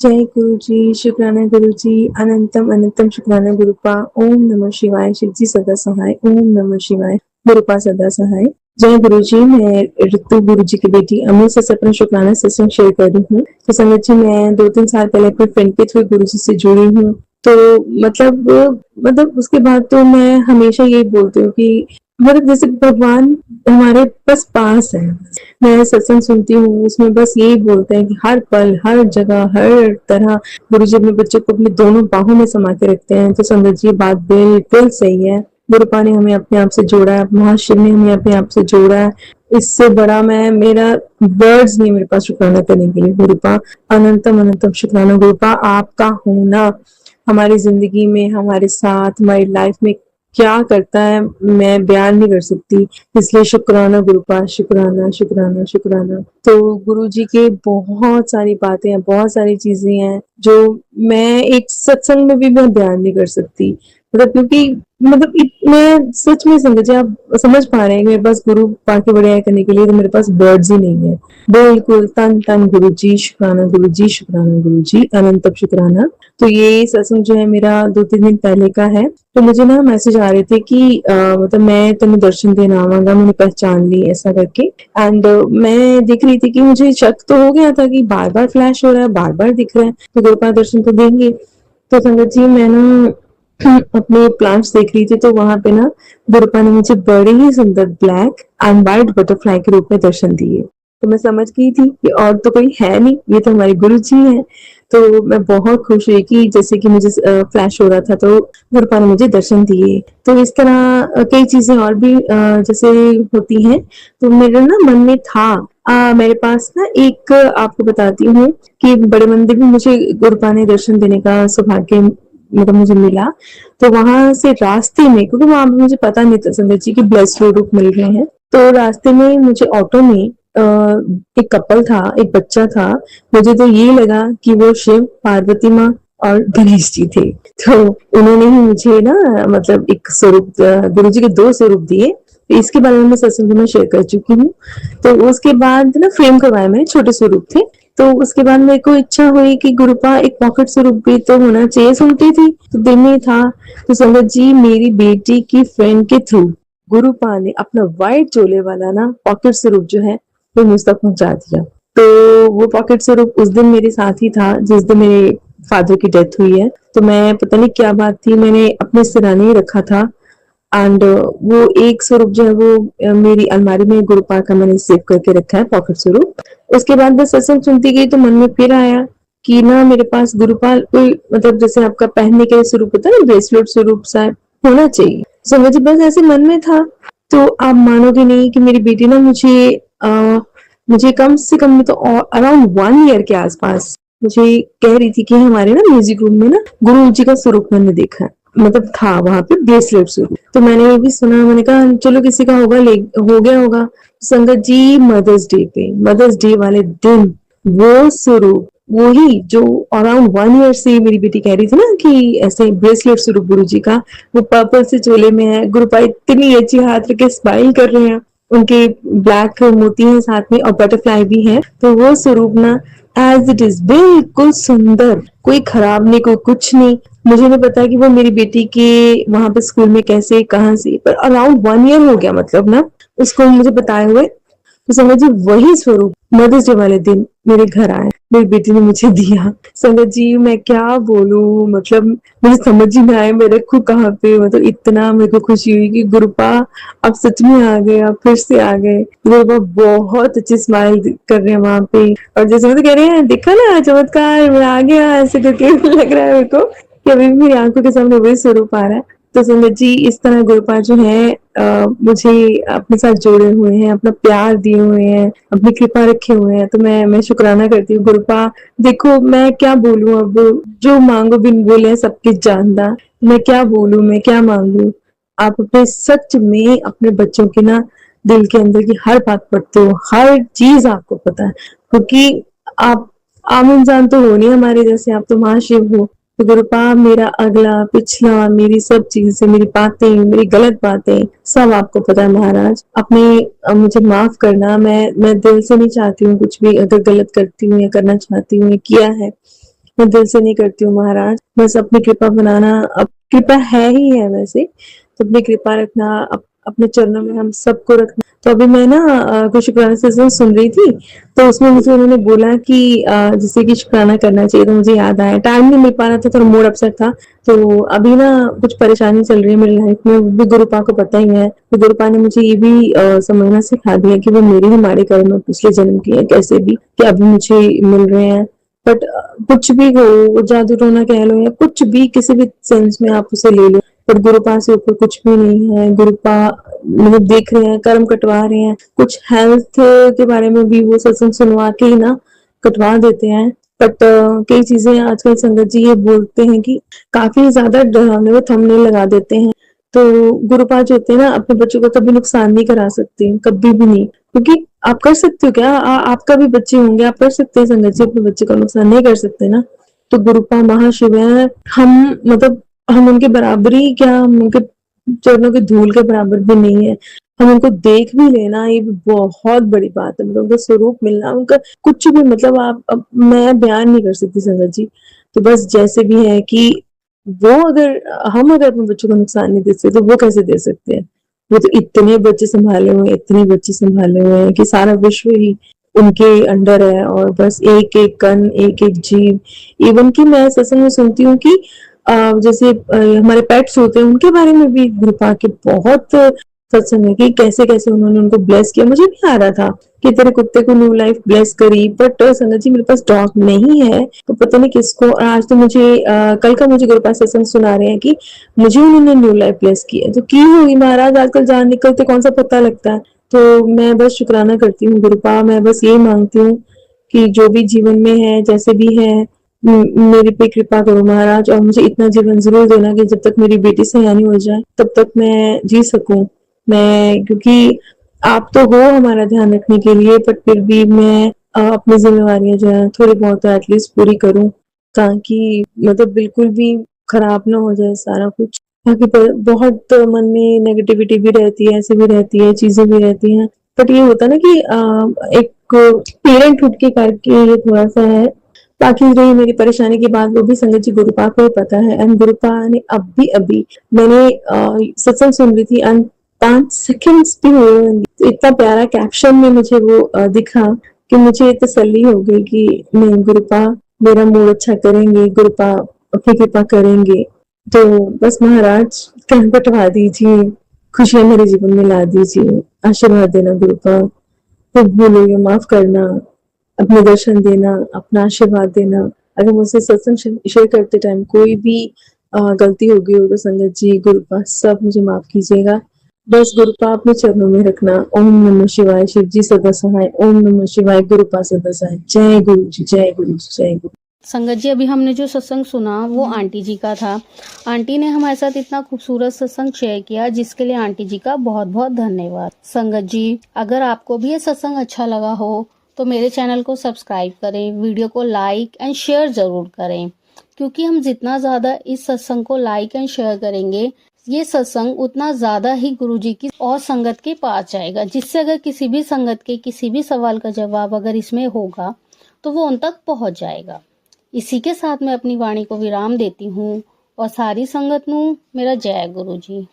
जय गुरु जी, शुक्राना गुरु जी, अनंतम अनंतम शुक्राना गुरुपा, ओम नमः शिवाय, शिव जी सदा सहाय, ओम नमः शिवाय, गुरुपा सदा सहाय। जय गुरु जी, मैं ऋतु गुरु जी की बेटी अमृत से अपना शुक्राना सत्संग शेयर कर रही हूँ। तो संगत जी, मैं 2-3 साल पहले अपने फ्रेंड के थ्रू गुरु जी से जुड़ी हूँ। तो मतलब उसके बाद तो मैं हमेशा यही बोलती हूँ कि मतलब जैसे भगवान हमारे बस पास है। मैं सत्संग सुनती हूँ, उसमें बस यही बोलते हैं कि हर पल, हर जगह, हर तरह गुरुजी अपने बच्चों को अपनी दोनों बाहों में समा के रखते हैं। तो संगत जी, ये बात बिल्कुल सही है। गुरुपा ने हमें अपने आप से जोड़ा है, महाशिव ने हमें अपने आप से जोड़ा है। इससे बड़ा मैं मेरा वर्ड्स नहीं मेरे पास शुक्राना करने के लिए। गुरुपा, अनंतम अनंतम शुक्राना। गुरुपा, आपका होना हमारी जिंदगी में, हमारे साथ, हमारी लाइफ में क्या करता है मैं बयान नहीं कर सकती। इसलिए शुक्राना गुरुपा, शुक्राना शुक्राना शुक्राना। तो गुरु जी के बहुत सारी बातें हैं, बहुत सारी चीजें हैं जो मैं एक सत्संग में भी मैं बयान नहीं कर सकती। मतलब क्योंकि मैं सच में संगत जी, आप समझ पा रहे हैं कि मेरे पास गुरु पाके बड़े करने के लिए तो मेरे पास वर्ड्स ही नहीं है। बिल्कुल तन तन गुरु जी शुक्राना, गुरु जी शुक्राना, गुरु जी अनंत शुक्राना। तो ये सत्संग जो है मेरा 2-3 दिन पहले का है। तो मुझे ना मैसेज आ रहे थे कि मतलब मैं तुम्हें दर्शन देना आवांगा, मैंने पहचान ली ऐसा करके। एंड मैं देख रही थी कि मुझे शक तो हो गया था कि बार बार फ्लैश हो रहा है, बार बार दिख रहा है, तो गुरुपाद दर्शन तो देंगे। तो संगत जी, मैं ना अपने प्लांट्स देख रही थी, तो वहां पे ना गुरुपा ने मुझे बड़े ही सुंदर ब्लैक एंड व्हाइट बटरफ्लाई के रूप में दर्शन दिए। तो मैं समझ गई थी कि और तो कोई है नहीं, ये तो हमारे गुरु जी हैं। तो मैं बहुत खुश हुई कि जैसे कि मुझे फ्लैश हो रहा था, तो गुरुपा ने मुझे दर्शन दिए। तो इस तरह कई चीजें और भी जैसे होती हैं। तो मेरे ना मन में था, मेरे पास ना एक आपको बताती हूँ कि बड़े मंदिर में मुझे गुरुपा ने दर्शन देने का सौभाग्य मतलब मुझे मिला। तो वहां से रास्ते में, क्योंकि वहां पे मुझे पता नहीं था संगत जी की ब्लेस स्वरूप मिल रहे हैं, तो रास्ते में मुझे ऑटो में एक कपल था, एक बच्चा था। मुझे तो ये लगा कि वो शिव, पार्वती माँ और गणेश जी थे। तो उन्होंने ही मुझे ना मतलब एक स्वरूप, गुरु जी के 2 स्वरूप दिए। तो इसके बारे में मैं सत्संग में शेयर कर चुकी हूँ। तो उसके बाद ना फ्रेम करवाए, मैंने छोटे स्वरूप थे। तो उसके बाद मेरे को इच्छा हुई कि गुरुपा एक पॉकेट स्वरूप भी तो होना चाहिए, सुनती थी तो दिल में था। तो संगत जी, मेरी बेटी की फ्रेंड के थ्रू गुरुपा ने अपना व्हाइट चोले वाला ना पॉकेट स्वरूप जो है वो मुझ तक पहुंचा दिया। तो वो पॉकेट स्वरूप उस दिन मेरे साथ ही था जिस दिन मेरे फादर की डेथ हुई है। तो मैं पता नहीं क्या बात थी, मैंने अपने सिराने ही रखा था। एंड वो एक स्वरूप जो है वो मेरी अलमारी में गुरुपा का मैंने सेव करके रखा है, पॉकेट स्वरूप। उसके बाद बस सत्संग सुनती गई तो मन में फिर आया कि ना मेरे पास गुरुपाल कोई मतलब जैसे आपका पहनने के स्वरूप होता है ना, ब्रेसलेट स्वरूप सा होना चाहिए। सो मुझे बस ऐसे मन में था। तो आप मानोगे नहीं कि मेरी बेटी ना मुझे कम से कम तो अराउंड 1 ईयर के आसपास मुझे कह रही थी कि हमारे ना म्यूजिक रूम में ना गुरु जी का स्वरूप मैंने देखा है, मतलब था वहां पे ब्रेसलेट स्वरूप। तो मैंने ये भी सुना, मैंने कहा चलो किसी का होगा, ले हो गया होगा। संगत जी, मदर्स डे वाले दिन वो स्वरूप, वही जो अराउंड 1 ईयर से मेरी बेटी कह रही थी ना कि ऐसे ब्रेसलेट स्वरूप गुरु जी का, वो पर्पल से चोले में है। गुरुपा इतनी अच्छी हाथ रख के स्माइल कर रहे हैं, उनके ब्लैक मोती हैं साथ में और बटरफ्लाई भी है। तो वो स्वरूप ना एज इट इज बिल्कुल सुंदर, कोई खराब नहीं, कोई कुछ नहीं। मुझे नहीं पता कि वो मेरी बेटी के वहां पे स्कूल में कैसे कहाँ से, पर अराउंड 1 ईयर हो गया मतलब ना उसको मुझे बताए हुए। तो संगत जी, वही स्वरूप मदर्स डे वाले दिन मेरे घर आया, मेरी बेटी ने मुझे दिया। संगत जी, मैं क्या बोलूं, मतलब मुझे समझ ही ना आए मैं रखूं कहाँ पे। मतलब इतना मेरे को खुशी हुई कि गुरुपा आप सच में आ गए, आप फिर से आ गए। गुरुपा बहुत अच्छी स्माइल कर रहे हैं वहां पे, और जैसे मतलब कह रहे हैं देखा ना चमत्कार, मैं आ गया ऐसे करके लग रहा है मेरे को कि अभी भी मेरी आंखों के सामने वही स्वरूप आ रहा है। तो संगत जी, इस तरह गुरुपा जो है मुझे अपने साथ जोड़े हुए हैं, अपना प्यार दिए हुए हैं, अपनी कृपा रखे हुए हैं। तो मैं शुक्राना करती हूँ गुरुपा। देखो मैं क्या बोलूं, अब जो मांगो बिन बोले सबके जानदा, मैं क्या बोलूं, मैं क्या मांगू। आप अपने सच में अपने बच्चों के ना दिल के अंदर की हर बात पढ़ते हो, हर चीज आपको पता है, क्योंकि आप आम इंसान तो हो नहीं हमारे जैसे, आप तो महाशिव हो। तो गुरुपा, मेरा अगला पिछला, मेरी सब चीजें, मेरी बातें, मेरी गलत बातें सब आपको पता है महाराज। अपने मुझे माफ करना, मैं दिल से नहीं चाहती हूँ कुछ भी, अगर गलत करती हूँ या करना चाहती हूँ या किया है मैं दिल से नहीं करती हूँ महाराज, बस अपनी कृपा बनाना, अब कृपा है ही है वैसे, तो अपनी कृपा रखना, अपने चरणों में हम सबको रखना। तो अभी मैं ना कुछ शुक्राना सत्संग सुन रही थी, तो उसमें मुझे उन्होंने बोला कि जैसे कि शुक्राना करना चाहिए, तो मुझे याद आया, टाइम नहीं मिल पा रहा था, थोड़ा मूड अपसेट था। तो अभी ना कुछ परेशानी चल रही है मेरी लाइफ में, वो भी गुरुपा को पता ही है। तो गुरुपा ने मुझे ये भी समझना सिखा दिया कि वो मेरे हमारे कर्म में पिछले जन्म की है कैसे भी, कि अभी मुझे मिल रहे हैं। बट कुछ भी हो, जादू टोना कह लो या कुछ भी, किसी भी सेंस में आप उसे ले लो, पर गुरुपा से ऊपर कुछ भी नहीं है। गुरुपा मतलब देख रहे हैं, कर्म कटवा रहे हैं, कुछ हेल्थ के बारे में भी वो सत्संग सुनवा के ही ना कटवा देते हैं। बट कई चीजें आजकल संगत जी ये बोलते हैं कि काफी ज्यादा डरावने वो थंबनेल लगा देते हैं। तो गुरुपाद जो होते हैं ना, अपने बच्चों को कभी नुकसान नहीं करा सकते, कभी भी नहीं, क्योंकि आप कर सकते हो क्या, आपका भी बच्चे होंगे, आप कर सकते हैं संगत जी, अपने बच्चे का नुकसान नहीं कर सकते ना। तो गुरुपा महाशिव है, हम मतलब हम उनके बराबरी क्या, हम उनके चरणों की धूल के बराबर भी नहीं है। हम उनको देख भी लेना, ये भी बहुत बड़ी बात है, मतलब उनका स्वरूप मिलना, उनका कुछ भी, मतलब आप अब मैं बयान नहीं कर सकती संगत जी। तो बस जैसे भी है कि वो अगर हम अगर अपने बच्चों को नुकसान नहीं दे सकते, तो वो कैसे दे सकते हैं। वो तो इतने बच्चे संभाले हुए, इतने बच्चे संभाले हुए हैं कि सारा विश्व ही उनके अंडर है, और बस एक एक कण, एक एक जीव। इवन कि मैं सत्संग में सुनती हूँ कि जैसे हमारे पेट्स होते हैं, उनके बारे में भी गुरुपा के बहुत सत्संग है कि कैसे कैसे उन्होंने उनको ब्लेस किया। मुझे भी आ रहा था कि तेरे कुत्ते को न्यू लाइफ ब्लेस करी, बट संगत जी मेरे पास डॉग नहीं है, तो पता नहीं किसको। आज तो मुझे कल का मुझे गुरुपा सत्संग सुना रहे हैं कि मुझे उन्होंने न्यू लाइफ ब्लेस की है, तो की होगी महाराज, आजकल जान निकलते कौन सा पता लगता है। तो मैं बस शुक्राना करती हूँ गुरुपा, मैं बस यही मांगती हूँ कि जो भी जीवन में है, जैसे भी है, मेरे पे कृपा करो महाराज, और मुझे इतना जीवन जरूर देना कि जब तक मेरी बेटी सयानी हो जाए तब तक मैं जी सकूं। मैं, क्योंकि आप तो हो हमारा ध्यान रखने के लिए, पर फिर भी मैं अपनी जिम्मेवारियां जो है थोड़ी बहुत एटलीस्ट पूरी करूं, ताकि मतलब बिल्कुल भी खराब ना हो जाए सारा कुछ। बाकी बहुत मन में नेगेटिविटी भी रहती है, ऐसे भी रहती है, चीजें भी रहती हैं, बट ये होता है ना कि एक पेरेंट हुड के करके ये थोड़ा सा है। बाकी रही मेरी परेशानी की बात, वो भी संगत जी गुरुपा को ही पता है, एंड गुरुपा ने अभी अभी, मैंने सत्संग सुन रही थी एंड 5 सेकंड्स भी हुए होंगे, तो इतना प्यारा कैप्शन में मुझे वो दिखा कि मुझे तसल्ली हो गई कि नहीं, गुरुपा मेरा मूड अच्छा करेंगे, गुरुपा अपनी कृपा करेंगे। तो बस महाराज कहन पटवा दीजिए, खुशियां मेरे जीवन में ला दीजिए, आशीर्वाद देना गुरुपा, खुद भूलोगे माफ करना, अपने दर्शन देना, अपना आशीर्वाद देना। अगर मुझसे सत्संग शेयर करते टाइम कोई भी गलती हो गई हो तो संगत जी गुरुपा सब मुझे माफ कीजिएगा। बस गुरुपा अपने चरणों में रखना। ओम नमः शिवाय, शिव जी सदा सहाय। ओम नमः शिवाय, गुरुपा सदा सहाय। जय गुरु जी, जय गुरु जी, जय गुरु। संगत जी, अभी हमने जो सत्संग सुना वो आंटी जी का था। आंटी ने हमारे साथ इतना खूबसूरत सत्संग शेयर किया, जिसके लिए आंटी जी का बहुत बहुत धन्यवाद। संगत जी, अगर आपको भी ये सत्संग अच्छा लगा हो तो मेरे चैनल को सब्सक्राइब करें, वीडियो को लाइक एंड शेयर जरूर करें, क्योंकि हम जितना ज्यादा इस सत्संग को लाइक एंड शेयर करेंगे, ये सत्संग उतना ज्यादा ही गुरु जी की और संगत के पास जाएगा, जिससे अगर किसी भी संगत के किसी भी सवाल का जवाब अगर इसमें होगा तो वो उन तक पहुंच जाएगा। इसी के साथ मैं अपनी वाणी को विराम देती हूँ और सारी संगत नू मेरा जय गुरु जी।